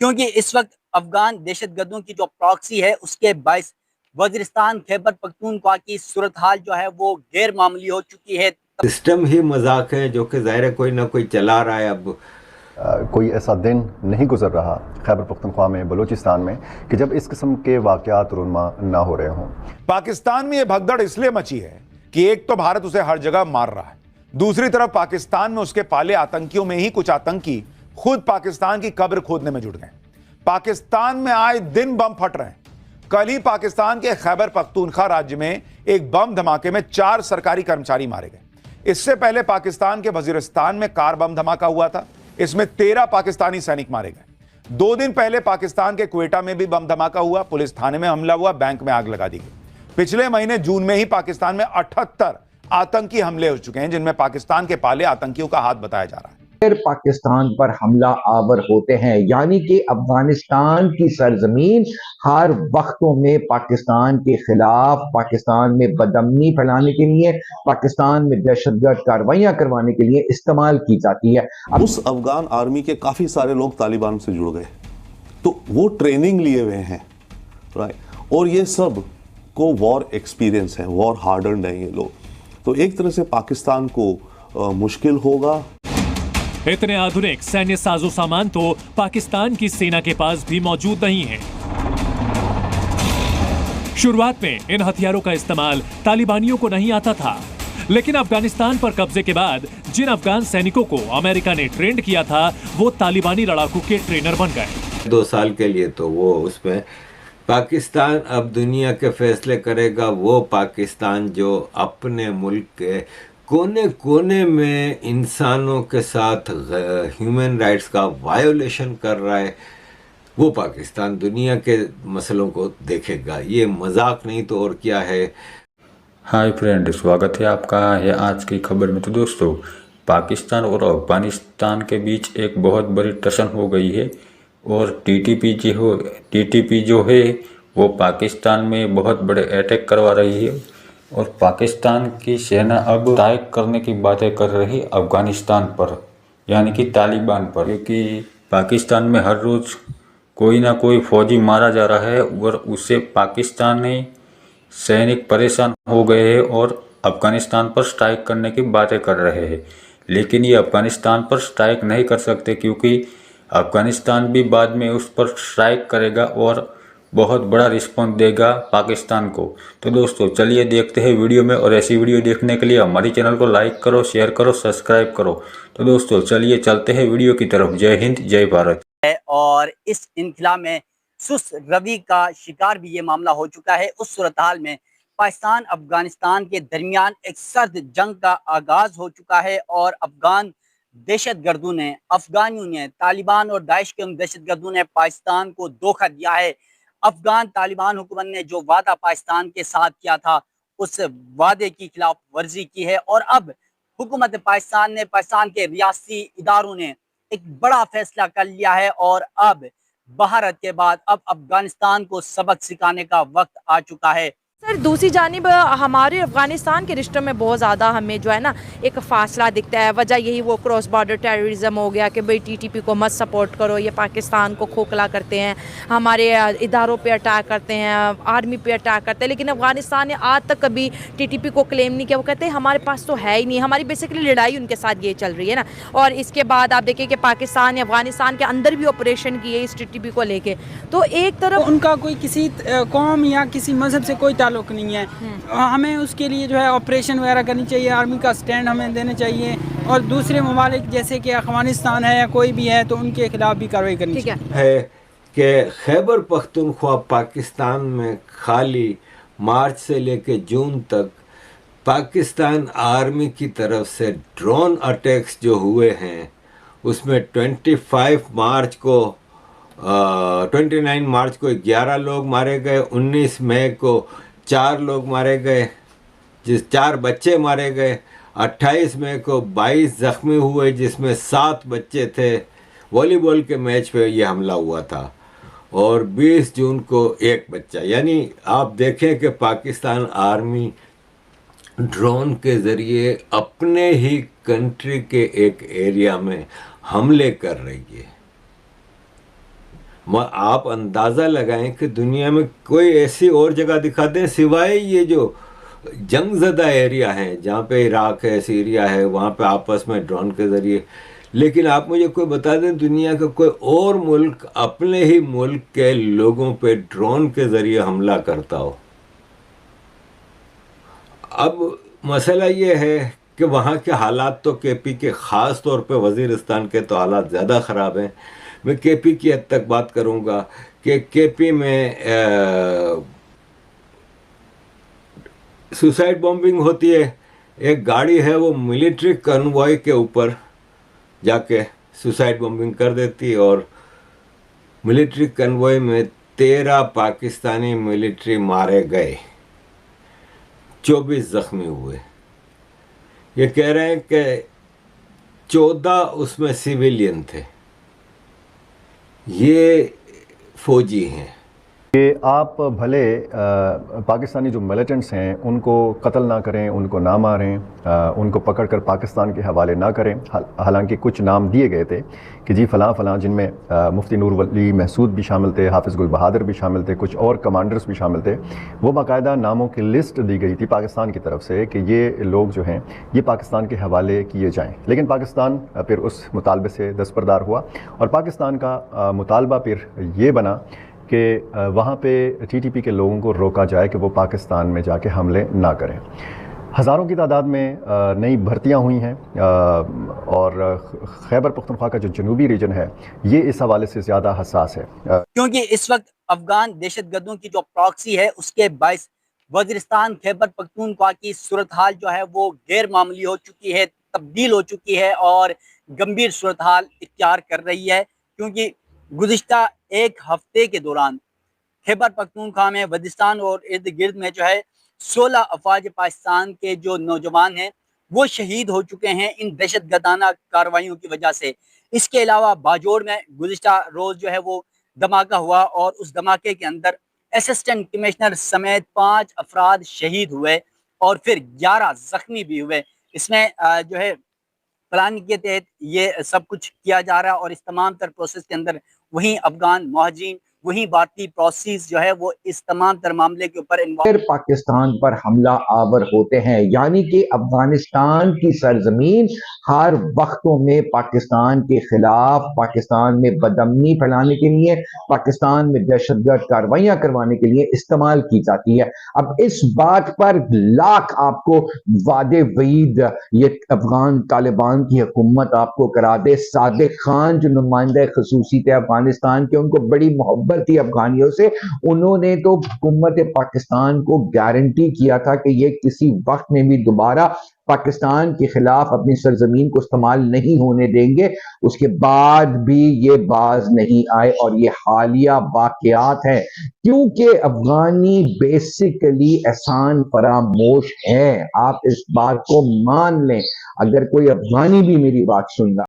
क्योंकि इस वक्त अफगान दहशतगर्दों की जो प्रॉक्सी है उसके बायस वजीरिस्तान खैबर पख्तूनख्वा की सूरत हाल जो है वो गैर मामूली हो चुकी है। सिस्टम ही मजाक है जो कि ज़ाहिर है कोई ना कोई चला रहा है। अब कोई ऐसा दिन नहीं गुजर रहा खैबर पख्तूनख्वा में, बलूचिस्तान में, कि जब इस किस्म के वाक़यात रुनमा ना हो रहे हों। पाकिस्तान में यह भगदड़ इसलिए मची है कि एक तो भारत उसे हर जगह मार रहा है, दूसरी तरफ पाकिस्तान में उसके पाले आतंकियों में ही कुछ आतंकी खुद पाकिस्तान की कब्र खोदने में जुट गए। पाकिस्तान में आए दिन बम फट रहे हैं। कल ही पाकिस्तान के खैबर पख्तूनख्वा राज्य में एक बम धमाके में 4 सरकारी कर्मचारी मारे गए। इससे पहले पाकिस्तान के वजीरिस्तान में कार बम धमाका हुआ था, इसमें 13 पाकिस्तानी सैनिक मारे गए। 2 दिन पहले पाकिस्तान के क्वेटा में भी बम धमाका हुआ, पुलिस थाने में हमला हुआ, बैंक में आग लगा दी गई। पिछले महीने जून में ही पाकिस्तान में 78 आतंकी हमले हो चुके हैं, जिनमें पाकिस्तान के पाले आतंकियों का हाथ बताया जा रहा है। फिर पाकिस्तान पर हमला आवर होते हैं, यानी कि अफगानिस्तान की सरजमीन हर वक्तों में पाकिस्तान के खिलाफ, पाकिस्तान में बदअमनी फैलाने के लिए, पाकिस्तान में दहशतगर्द कार्रवाइयां करवाने के लिए इस्तेमाल की जाती है। उस अफगान आर्मी के काफी सारे लोग तालिबान से जुड़ गए, तो वो ट्रेनिंग लिए हुए हैं, राइट, और ये सब को वॉर एक्सपीरियंस है, वॉर हार्डन्ड है ये लोग। तो एक तरह से पाकिस्तान को मुश्किल होगा। इतने आधुनिक सैन्य साजो सामान तो पाकिस्तान की सेना के पास भी मौजूद नहीं है। शुरुआत में इन हथियारों का इस्तेमाल तालिबानियों को नहीं आता था, लेकिन अफगानिस्तान पर कब्जे के बाद जिन अफगान सैनिकों को अमेरिका ने ट्रेंड किया था वो तालिबानी लड़ाकू के ट्रेनर बन गए। 2 साल के लिए तो वो उसमें पाकिस्तान अब दुनिया के फैसले करेगा। वो पाकिस्तान जो अपने मुल्क के कोने कोने में इंसानों के साथ ह्यूमन राइट्स का वायोलेशन कर रहा है, वो पाकिस्तान दुनिया के मसलों को देखेगा। ये मजाक नहीं तो और क्या है। हाय फ्रेंड, स्वागत है आपका है आज की खबर में। तो दोस्तों, पाकिस्तान और अफगानिस्तान के बीच एक बहुत बड़ी टसन हो गई है और टीटीपी जो है वो पाकिस्तान में बहुत बड़े अटैक करवा रही है और पाकिस्तान की सेना अब अटैक करने की बातें कर रही अफगानिस्तान पर, यानी कि तालिबान पर, क्योंकि पाकिस्तान में हर रोज़ कोई ना कोई फौजी मारा जा रहा है और उससे पाकिस्तानी सैनिक परेशान हो गए हैं और अफगानिस्तान पर स्ट्राइक करने की बातें कर रहे हैं। लेकिन ये अफगानिस्तान पर स्ट्राइक नहीं कर सकते क्योंकि अफगानिस्तान भी बाद में उस पर स्ट्राइक करेगा और बहुत बड़ा रिस्पॉन्स देगा पाकिस्तान को। तो दोस्तों चलिए देखते हैं वीडियो में, और ऐसी वीडियो देखने के लिए हमारी चैनल को लाइक करो, शेयर करो, सब्सक्राइब करो। तो दोस्तों चलिए चलते हैं वीडियो की तरफ। जय हिंद, जय भारत। और इस इनखला में सुस्त रवि का शिकार भी ये मामला हो चुका है। उस सूरत हाल में पाकिस्तान अफगानिस्तान के दरमियान एक सर्द जंग का आगाज हो चुका है और अफगान दहशतगर्दों ने, अफगानियों ने, तालिबान और दाइश के दहशतगर्दों ने पाकिस्तान को धोखा दिया है। अफगान तालिबान हुकूमत ने जो वादा पाकिस्तान के साथ किया था उस वादे की खिलाफ वर्जी की है और अब हुकूमत पाकिस्तान ने, पाकिस्तान के रियासती इदारों ने एक बड़ा फैसला कर लिया है और अब भारत के बाद अब अफगानिस्तान को सबक सिखाने का वक्त आ चुका है। सर, दूसरी जानिब हमारे अफ़गानिस्तान के रिश्तों में बहुत ज़्यादा हमें जो है ना एक फ़ासला दिखता है। वजह यही वो क्रॉस बॉर्डर टेररिज्म हो गया कि भाई टीटीपी को मत सपोर्ट करो, ये पाकिस्तान को खोखला करते हैं, हमारे इदारों पे अटैक करते हैं, आर्मी पे अटैक करते हैं। लेकिन अफ़गानिस्तान ने आज तक कभी टीटीपी को क्लेम नहीं किया। वो कहते हैं हमारे पास तो है ही नहीं। हमारी बेसिकली लड़ाई उनके साथ ये चल रही है ना। और इसके बाद आप देखिए कि पाकिस्तान ने अफ़गानिस्तान के अंदर भी ऑपरेशन किए इस टीटीपी को लेके। तो एक तरफ उनका कोई किसी कौम या किसी मजहब से कोई ताल्लुक नहीं है। हमें उसके लिए जो है ऑपरेशन वगैरह करनी चाहिए, आर्मी का स्टैंड हमें देना चाहिए और दूसरे ममालिक जैसे कि अफगानिस्तान है या कोई भी है तो उनके खिलाफ भी कार्रवाई करनी चाहिए। है कि खैबर पख्तूनख्वा पाकिस्तान में खाली मार्च से लेकर जून तक पाकिस्तान आर्मी की तरफ से ड्रोन अटैक्स जो हुए हैं उसमें 29 मार्च को 11 लोग मारे गए, 19 मई को 4 लोग मारे गए, 4 बच्चे मारे गए, 28 मई को 22 जख्मी हुए जिसमें 7 बच्चे थे। वॉलीबॉल के मैच पे ये हमला हुआ था और 20 जून को 1 बच्चा। यानी आप देखें कि पाकिस्तान आर्मी ड्रोन के ज़रिए अपने ही कंट्री के एक एरिया में हमले कर रही है। आप अंदाज़ा लगाएं कि दुनिया में कोई ऐसी और जगह दिखा दें सिवाय ये जो जंगज़दा एरिया है, जहाँ पे इराक है, सीरिया है, वहाँ पे आपस में ड्रोन के ज़रिए। लेकिन आप मुझे कोई बता दें दुनिया का कोई और मुल्क अपने ही मुल्क के लोगों पे ड्रोन के ज़रिए हमला करता हो। अब मसला ये है कि वहाँ के हालात तो केपी के ख़ास तौर पे वज़ीरिस्तान के तो हालात ज़्यादा ख़राब हैं। मैं केपी की हद तक बात करूँगा कि केपी में सुसाइड बॉम्बिंग होती है। एक गाड़ी है वो मिलिट्री कन्वॉय के ऊपर जाके सुसाइड बॉम्बिंग कर देती है और मिलिट्री कन्वॉय में 13 पाकिस्तानी मिलिट्री मारे गए, 24 जख्मी हुए। ये कह रहे हैं कि 14 उसमें सिविलियन थे, ये फौजी हैं। कि आप भले पाकिस्तानी जो मिलिटेंट्स हैं उनको कत्ल ना करें, उनको ना मारें, उनको पकड़कर पाकिस्तान के हवाले ना करें। हालांकि कुछ नाम दिए गए थे कि जी फ़लाँ फ़लाँ, जिनमें मुफ्ती नूर वली महसूद भी शामिल थे, हाफिज़ गुल बहादुर भी शामिल थे, कुछ और कमांडर्स भी शामिल थे। वो बाकायदा नामों की लिस्ट दी गई थी पाकिस्तान की तरफ से कि ये लोग जो हैं ये पाकिस्तान के हवाले किए जाएँ। लेकिन पाकिस्तान फिर उस मुतालबे से दस्तबरदार हुआ और पाकिस्तान का मुतालबा फिर ये बना कि वहाँ पे टीटीपी के लोगों को रोका जाए कि वो पाकिस्तान में जाके हमले ना करें। हज़ारों की तादाद में नई भर्तियाँ हुई हैं और खैबर पख्तूनख्वा का जो जनूबी रीजन है ये इस हवाले से ज़्यादा हसास है, क्योंकि इस वक्त अफगान दहशतगर्दों की जो प्रॉक्सी है उसके बायस वज़ीरिस्तान खैबर पख्तूनख्वा की सूरत हाल जो है वो गैर मामूली हो चुकी है, तब्दील हो चुकी है और गंभीर सूरत हाल इख्तियार कर रही है। क्योंकि गुज़िश्ता एक हफ्ते के दौरान खैबर पख्तूनख्वा में वज़ीरिस्तान और इर्द गिर्द में जो है 16 अफवाज पाकिस्तान के जो नौजवान हैं वो शहीद हो चुके हैं इन दहशतगर्दाना कार्रवाइयों की वजह से। इसके अलावा बाजोड़ में गुज़िश्ता रोज़ जो है वो धमाका हुआ और उस धमाके के अंदर असिस्टेंट कमिश्नर समेत 5 अफराद शहीद हुए और फिर 11 जख्मी भी हुए। इसमें जो है प्लान के तहत ये सब कुछ किया जा रहा है और इस तमाम तर प्रोसेस के अंदर वहीं अफगान मुहाजिरीन, वहीं भारतीय प्रोसेस जो है वो इस तमाम तर मामले के ऊपर फिर पाकिस्तान पर हमला आवर होते हैं, यानी कि अफगानिस्तान की सरजमीन हर वक्तों में पाकिस्तान के खिलाफ, पाकिस्तान में बदअमनी फैलाने के लिए, पाकिस्तान में दहशतगर्द कार्रवाइयां करवाने के लिए इस्तेमाल की जाती है। अब इस बात पर लाख आपको वादे वईद ये अफगान तालिबान की हुकूमत आपको करा दे। सादिक खान जो नुमाइंदा खसूसी थे अफगानिस्तान के, उनको बड़ी मोहब्बत थी अफगानियों से, उन्होंने तो हुकूमत पाकिस्तान को गारंटी किया था कि ये किसी वक्त में भी दोबारा पाकिस्तान के खिलाफ अपनी सरजमीन को इस्तेमाल नहीं होने देंगे। उसके बाद भी ये बाज नहीं आए और ये हालिया वाकयात हैं, क्योंकि अफगानी बेसिकली एहसान फरामोश है। आप इस बात को मान लें, अगर कोई अफगानी भी मेरी बात सुन रहा